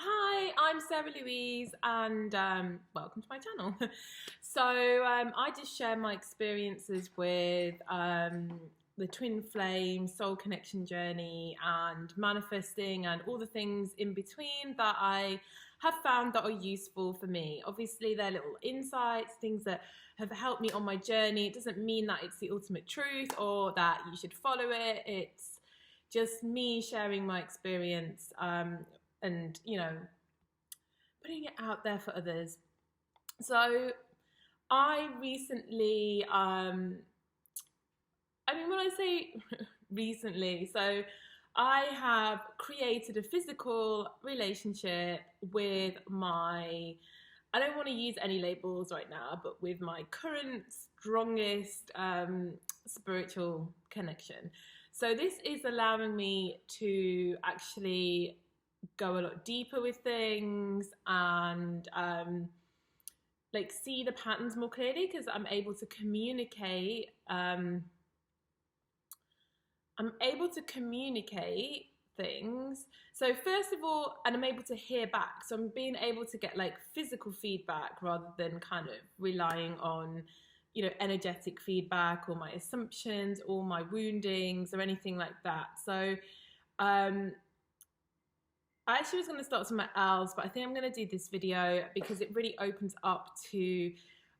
Hi, I'm Sarah Louise, and welcome to my channel. I just share my experiences with the twin flame, soul connection journey, and manifesting, and all the things in between that I have found that are useful for me. Obviously, they're little insights, things that have helped me on my journey. It doesn't mean that it's the ultimate truth or that you should follow it. It's just me sharing my experience. And putting it out there for others. So I recently, when I say recently, so I have created a physical relationship with my, I don't want to use any labels right now, but with my current strongest spiritual connection. So this is allowing me to actually go a lot deeper with things and see the patterns more clearly, because I'm able to communicate. I'm able to communicate things. So first of all, and I'm able to hear back. So I'm being able to get physical feedback rather than kind of relying on, energetic feedback or my assumptions or my woundings or anything like that. So I actually was going to start somewhere else, but I think I'm going to do this video because it really opens up to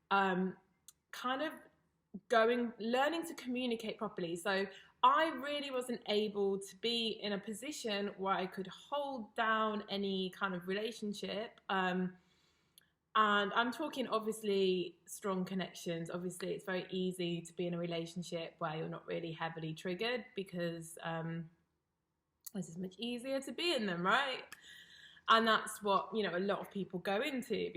kind of learning to communicate properly. So I really wasn't able to be in a position where I could hold down any kind of relationship. And I'm talking obviously strong connections. Obviously, it's very easy to be in a relationship where you're not really heavily triggered because it's just much easier to be in them, right? And that's what a lot of people go into,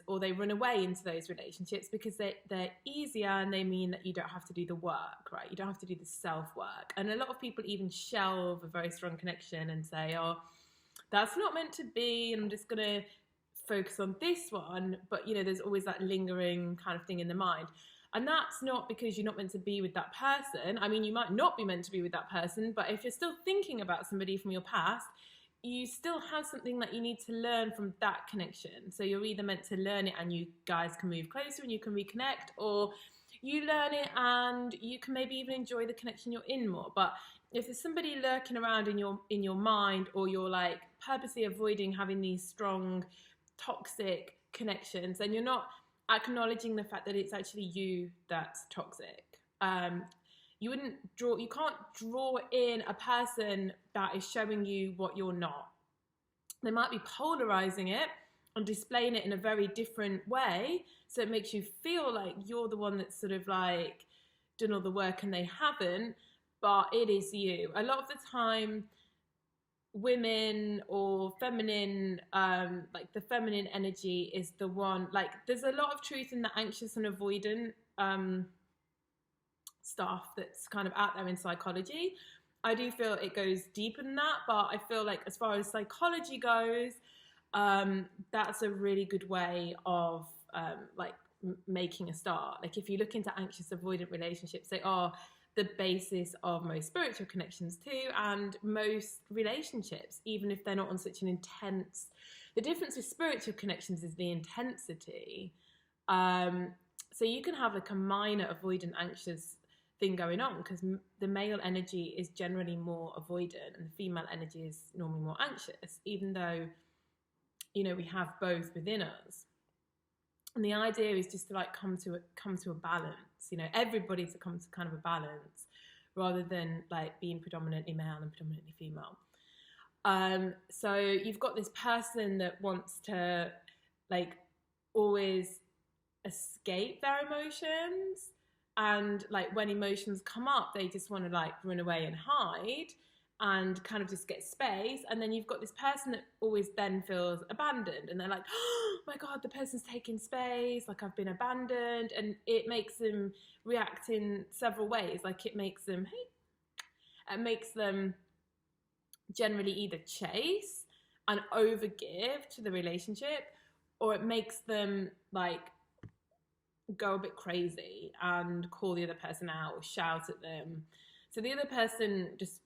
or they run away into those relationships because they're easier and they mean that you don't have to do the work, right? You don't have to do the self-work. And a lot of people even shelve a very strong connection and say, oh, that's not meant to be, and I'm just going to focus on this one. But there's always that lingering kind of thing in the mind. And that's not because you're not meant to be with that person. I mean, you might not be meant to be with that person, but if you're still thinking about somebody from your past, you still have something that you need to learn from that connection. So you're either meant to learn it and you guys can move closer and you can reconnect, or you learn it and you can maybe even enjoy the connection you're in more. But if there's somebody lurking around in your mind, or you're purposely avoiding having these strong toxic connections, then you're not acknowledging the fact that it's actually you that's toxic. You can't draw in a person that is showing you what you're not. They might be polarizing it and displaying it in a very different way, so it makes you feel like you're the one that's sort of done all the work and they haven't, but it is you. A lot of the time, women or feminine, the feminine energy is the one, there's a lot of truth in the anxious and avoidant stuff that's kind of out there in psychology. I do feel it goes deeper than that, but I feel as far as psychology goes, that's a really good way of making a start. If you look into anxious avoidant relationships, they are the basis of most spiritual connections too, and most relationships, even if they're not on such an intense. The difference with spiritual connections is the intensity. So you can have a minor avoidant anxious thing going on, because the male energy is generally more avoidant and the female energy is normally more anxious, even though we have both within us. And the idea is just to come to a balance. Everybody to come to kind of a balance, rather than being predominantly male and predominantly female. So you've got this person that wants to always escape their emotions, and when emotions come up, they just want to run away and hide and kind of just get space. And then you've got this person that always then feels abandoned, and they're like, oh my god, the person's taking space, I've been abandoned. And it makes them react in several ways. It makes them generally either chase and overgive to the relationship, or it makes them go a bit crazy and call the other person out or shout at them. So the other person just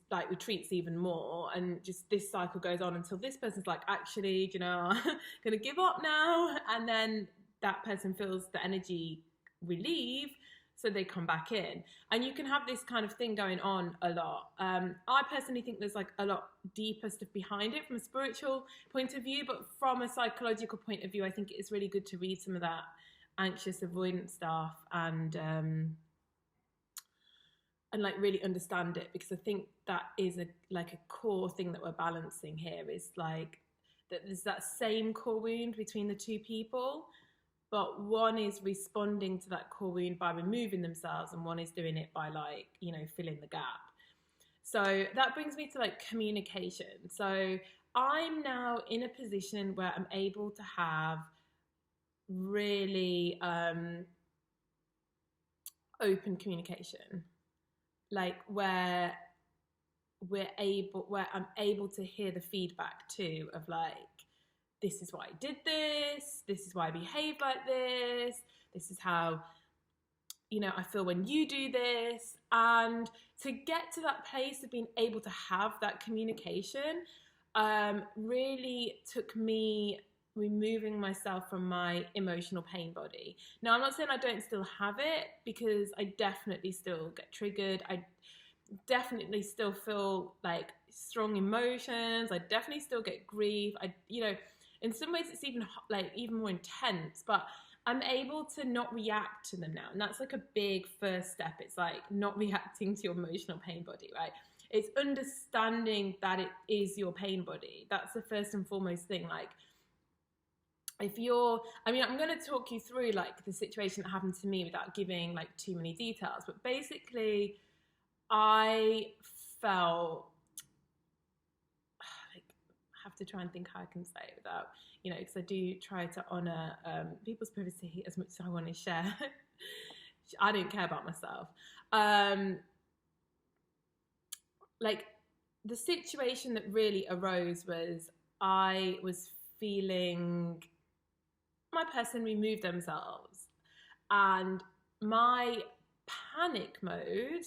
like retreats even more, and just this cycle goes on until this person's like, actually, you know, I'm gonna give up now, and then that person feels the energy relieve, so they come back in. And you can have this kind of thing going on a lot. I personally think there's like a lot deeper stuff behind it from a spiritual point of view, but from a psychological point of view, I think it is really good to read some of that anxious avoidance stuff and like really understand it, because I think that is a core thing that we're balancing here, is like that there's that same core wound between the two people, but one is responding to that core wound by removing themselves, and one is doing it by like, you know, filling the gap. So that brings me to like communication. So I'm now in a position where I'm able to have really open communication, like where I'm able to hear the feedback too, of like, this is why I did this is why I behave like this is how, you know, I feel when you do this. And to get to that place of being able to have that communication really took me removing myself from my emotional pain body. Now, I'm not saying I don't still have it, because I definitely still get triggered. I definitely still feel like strong emotions. I definitely still get grief. You know, in some ways it's even more intense, but I'm able to not react to them now. And that's like a big first step. It's like not reacting to your emotional pain body, right? It's understanding that it is your pain body. That's the first and foremost thing. Like, if you're, I mean, I'm going to talk you through like the situation that happened to me without giving like too many details, but basically I felt like, I have to try and think how I can say it without, you know, because I do try to honor people's privacy as much as I want to share. I don't care about myself. Like, the situation that really arose was I was feeling my person remove themselves, and my panic mode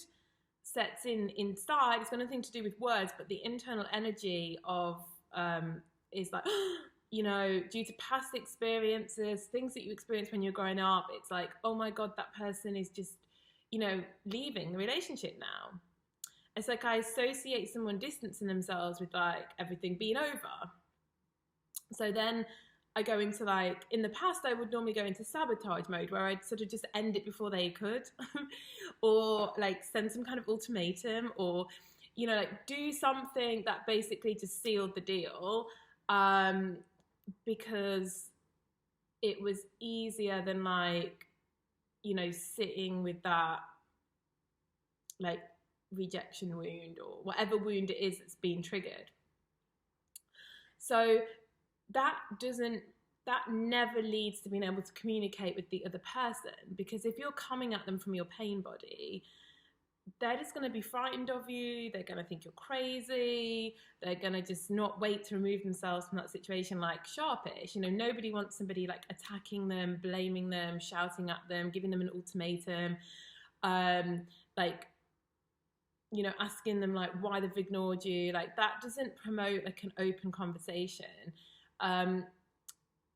sets in inside. It's got nothing to do with words, but the internal energy of is like, you know, due to past experiences, things that you experienced when you're growing up, it's like, oh my God, that person is just, you know, leaving the relationship now. It's like I associate someone distancing themselves with like everything being over. So then I go into like, in the past, I would normally go into sabotage mode, where I'd sort of just end it before they could, or like send some kind of ultimatum, or, you know, like do something that basically just sealed the deal, because it was easier than like, you know, sitting with that like rejection wound or whatever wound it is that's being triggered. So that never leads to being able to communicate with the other person, because if you're coming at them from your pain body, they're just going to be frightened of you. They're going to think you're crazy. They're going to just not wait to remove themselves from that situation like sharpish. You know, nobody wants somebody like attacking them, blaming them, shouting at them, giving them an ultimatum, like, you know, asking them like why they've ignored you. Like, that doesn't promote like an open conversation.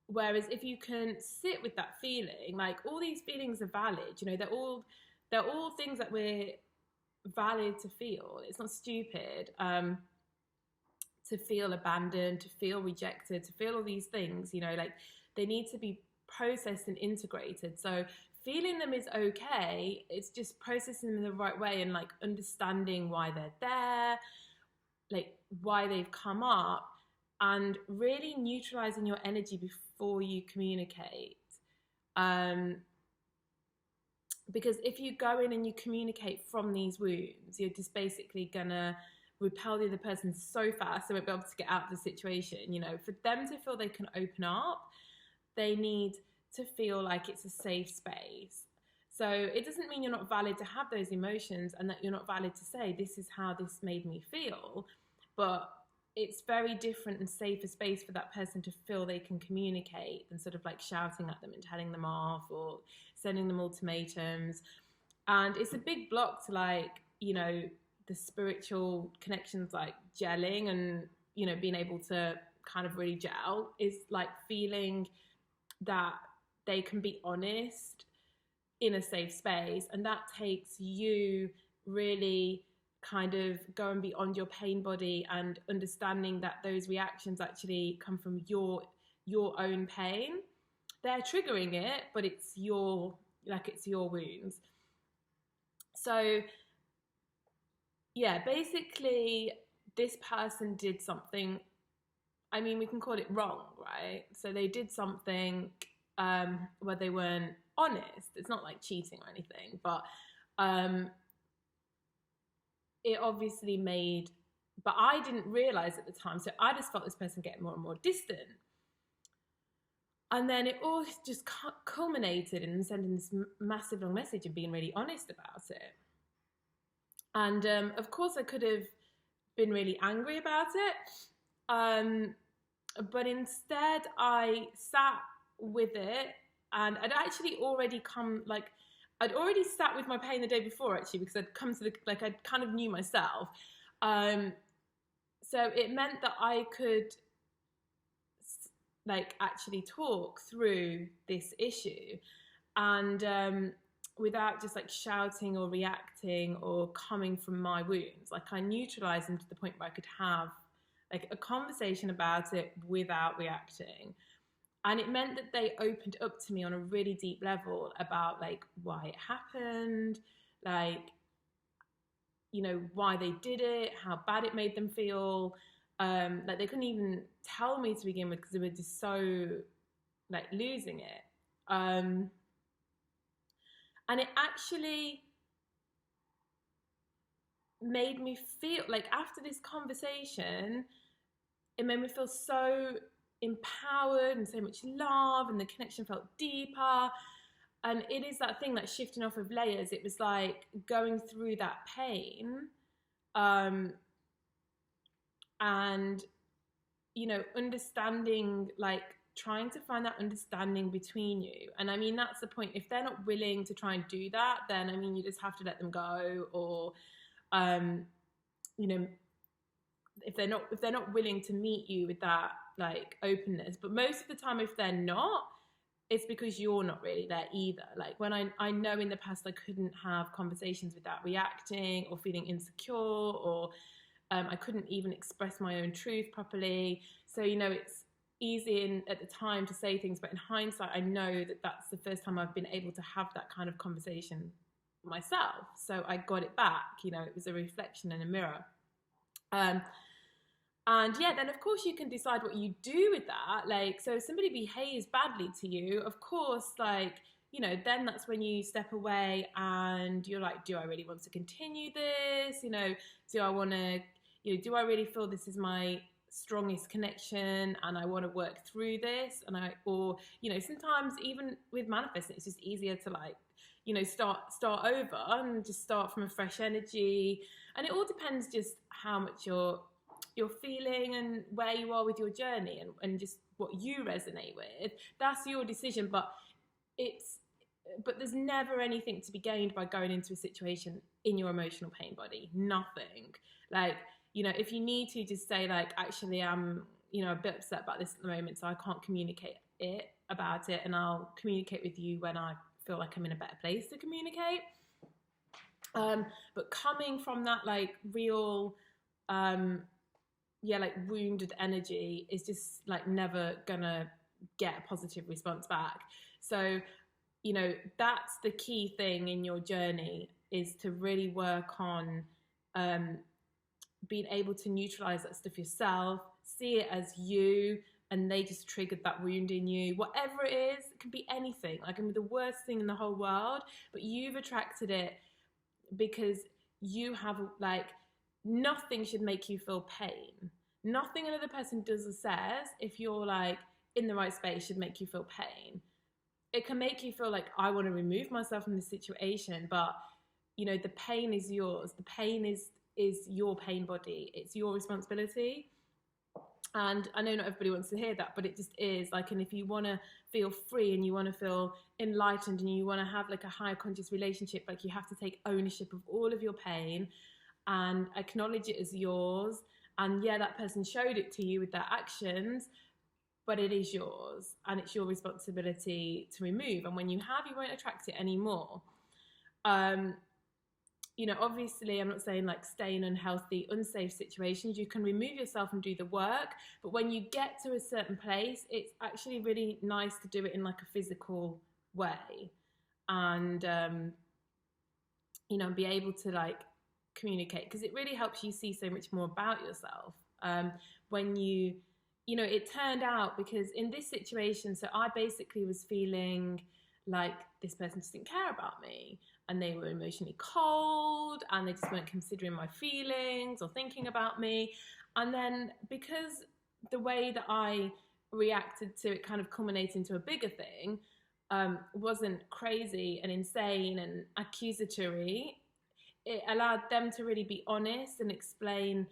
Whereas if you can sit with that feeling, like all these feelings are valid, you know, they're all things that we're valid to feel. It's not stupid to feel abandoned, to feel rejected, to feel all these things, you know, like they need to be processed and integrated. So feeling them is okay. It's just processing them in the right way and like understanding why they're there, like why they've come up, and really neutralizing your energy before you communicate. Because if you go in and you communicate from these wounds, you're just basically gonna repel the other person so fast they won't be able to get out of the situation. You know, for them to feel they can open up, they need to feel like it's a safe space. So it doesn't mean you're not valid to have those emotions, and that you're not valid to say, this is how this made me feel, but it's very different and safer space for that person to feel they can communicate than sort of like shouting at them and telling them off or sending them ultimatums. And it's a big block to like you know, the spiritual connections like gelling and, you know, being able to kind of really gel is like feeling that they can be honest in a safe space. And that takes you really kind of going beyond your pain body and understanding that those reactions actually come from your own pain. They're triggering it, but it's your wounds. So yeah, basically this person did something, I mean, we can call it wrong, right? So they did something where they weren't honest. It's not like cheating or anything, but it obviously made, but I didn't realize at the time. So I just felt this person getting more and more distant. And then it all just culminated in sending this massive long message and being really honest about it. And of course, I could have been really angry about it. But instead, I sat with it, and I'd actually already I'd already sat with my pain the day before, actually, because I'd come to I kind of knew myself. So it meant that I could actually talk through this issue and without just shouting or reacting or coming from my wounds. I neutralized them to the point where I could have a conversation about it without reacting. And it meant that they opened up to me on a really deep level about why it happened, why they did it, how bad it made them feel. They couldn't even tell me to begin with because they were just so losing it. And it actually made me feel after this conversation, it made me feel so empowered and so much love, and the connection felt deeper. And it is that thing, shifting off of layers. It was going through that pain, and understanding, trying to find that understanding between you. And I mean, that's the point. If they're not willing to try and do that, then I mean, you just have to let them go, or if they're not willing to meet you with that openness. But most of the time, if they're not, it's because you're not really there either. When I know in the past I couldn't have conversations without reacting or feeling insecure, or I couldn't even express my own truth properly. So it's easy at the time to say things, but in hindsight I know that that's the first time I've been able to have that kind of conversation myself. So I got it back. It was a reflection in a mirror. And yeah, then of course you can decide what you do with that. So if somebody behaves badly to you, of course, then that's when you step away and you're do I really want to continue this? Do I want to, do I really feel this is my strongest connection and I want to work through this? And sometimes even with manifesting, it's just easier to start over and just start from a fresh energy. And it all depends just how much you're feeling and where you are with your journey and just what you resonate with. That's your decision, but there's never anything to be gained by going into a situation in your emotional pain body. Nothing. If you need to, just say actually I'm a bit upset about this at the moment, so I can't communicate about it, and I'll communicate with you when I feel like I'm in a better place to communicate. But coming from that real wounded energy is just never gonna get a positive response back. So that's the key thing in your journey, is to really work on being able to neutralize that stuff yourself, see it as you, and they just triggered that wound in you. Whatever it is, it can be anything. It can be the worst thing in the whole world, but you've attracted it because you have nothing should make you feel pain. Nothing another person does or says, if you're in the right space, should make you feel pain. It can make you feel I want to remove myself from this situation, but the pain is yours. The pain is your pain body. It's your responsibility. And I know not everybody wants to hear that, but it just is like, and if you want to feel free and you want to feel enlightened and you want to have like a higher conscious relationship, like you have to take ownership of all of your pain and acknowledge it as yours. And yeah, that person showed it to you with their actions, but it is yours and it's your responsibility to remove. And when you have, you won't attract it anymore. You know, obviously, I'm not saying like stay in unhealthy, unsafe situations. You can remove yourself and do the work. But when you get to a certain place, it's actually really nice to do it in like a physical way. And, you know, be able to like communicate, because it really helps you see so much more about yourself. When you know, it turned out, because in this situation, so I basically was feeling like this person just didn't care about me, and they were emotionally cold, and they just weren't considering my feelings or thinking about me. And then because the way that I reacted to it kind of culminated into a bigger thing, wasn't crazy and insane and accusatory, it allowed them to really be honest and explain,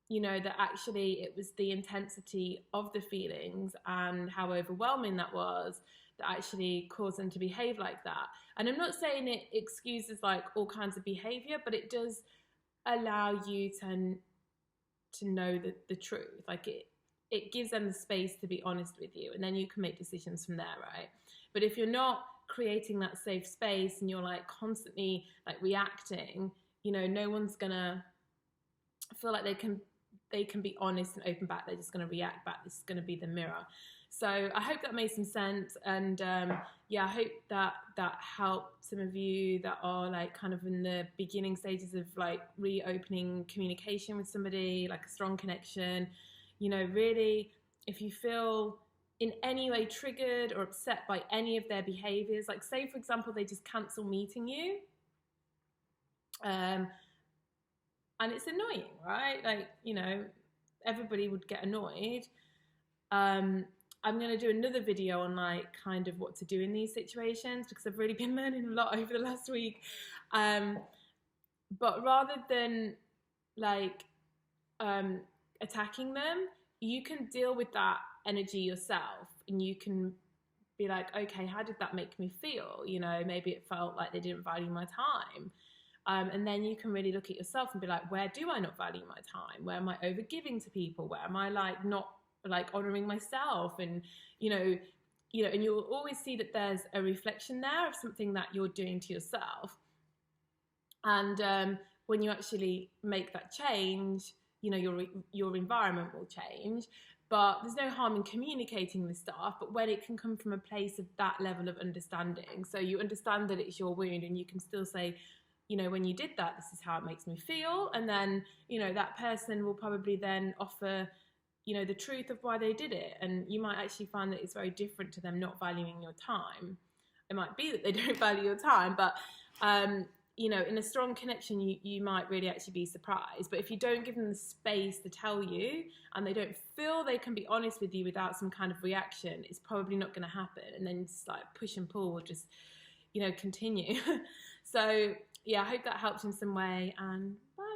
you know, that actually it was the intensity of the feelings and how overwhelming that was that actually caused them to behave like that. And I'm not saying it excuses like all kinds of behavior, but it does allow you to know the truth. Like it gives them the space to be honest with you, and then you can make decisions from there, right? But if you're not creating that safe space and you're like constantly like reacting, you know, no one's gonna feel like they can be honest and open back. They're just going to react back. This is going to be the mirror. So I hope that made some sense. And yeah, I hope that helped some of you that are like kind of in the beginning stages of like reopening communication with somebody, like a strong connection. You know, really, if you feel in any way triggered or upset by any of their behaviors, like say, for example, they just cancel meeting you. And it's annoying, right? Like, you know, everybody would get annoyed. I'm going to do another video on like kind of what to do in these situations, because I've really been learning a lot over the last week. But rather than like attacking them, you can deal with that energy yourself, and you can be like, okay, how did that make me feel? You know, maybe it felt like they didn't value my time. And then you can really look at yourself and be like, where do I not value my time? Where am I over giving to people? Where am I like not like honoring myself? And, you know, and you'll always see that there's a reflection there of something that you're doing to yourself. And when you actually make that change, you know, your environment will change. But there's no harm in communicating this stuff, but when it can come from a place of that level of understanding. So you understand that it's your wound, and you can still say, you know, when you did that, this is how it makes me feel. And then, you know, that person will probably then offer, you know, the truth of why they did it. And you might actually find that it's very different to them not valuing your time. It might be that they don't value your time, but, you know, in a strong connection, you might really actually be surprised. But if you don't give them the space to tell you, and they don't feel they can be honest with you without some kind of reaction, it's probably not going to happen. And then it's like push and pull will just, you know, continue. So yeah, I hope that helped in some way, and bye.